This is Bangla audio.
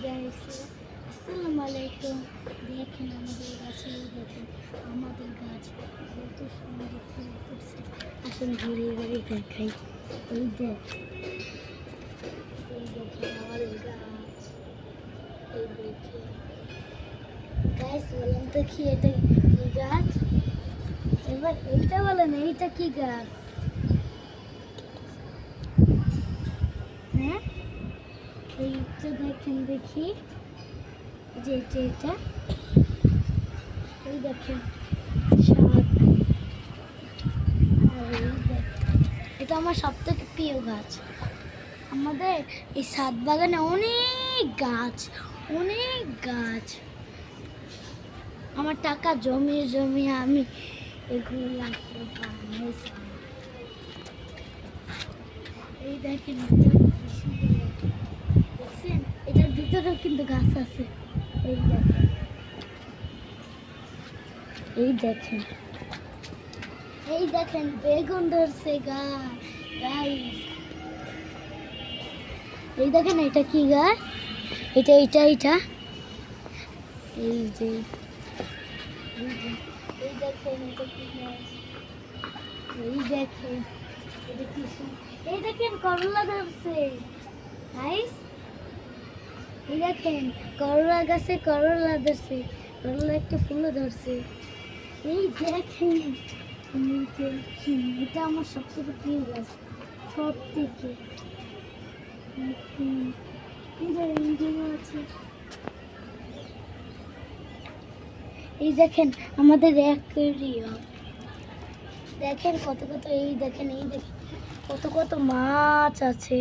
গাইস, আসসালামু আলাইকুম। দেখেন আমাদের গাছে, দেখেন আমাদের গাছ কত সুন্দর ফুল ফুটছে। আসুন ঘুরে ঘুরে দেখাই। এই দেখ, এই দেখেন আমাদের গাছ, এই দেখেন গাইস। বলেন তো কি এটা কি গাছ? এবার এইটা বলেন, এইটা কি গাছ? হ্যাঁ, এইটা দেখেন, দেখি যে এটা এই দেখেন শাক। আর এই দেখেন, এটা আমার সব থেকে প্রিয় গাছ। আমাদের এই ছাদ বাগানে অনেক গাছ, অনেক গাছ। আমার টাকা জমিয়ে জমিয়ে আমি এগুলো বানিয়েছি। এই দেখেন, দেখছেন এটার ভিতরেও কিন্তু গাছ আছে। এই দেখেন, এই দেখেন, এই দেখেন বেগুন ধরছে গাইস। এই দেখেন এটা কি গাছ? এটা এটা এটা এই যে, এই দেখেন এটা কি গাছ? এই দেখেন এটা কি এই দেখেন করলা ধরছে গাইস। এই দেখেন করলা গাছে করলা ধরছে, করলা একটা ফুলও ধরছে। এই দেখেন, এটা আমার সব থেকে প্রিয় গাছ, সব থেকে। এই দেখেন আমাদের অ্যাকুয়ারিয়াম, দেখেন কত কত, এই দেখেন, এই দেখেন কত কত মাছ আছে।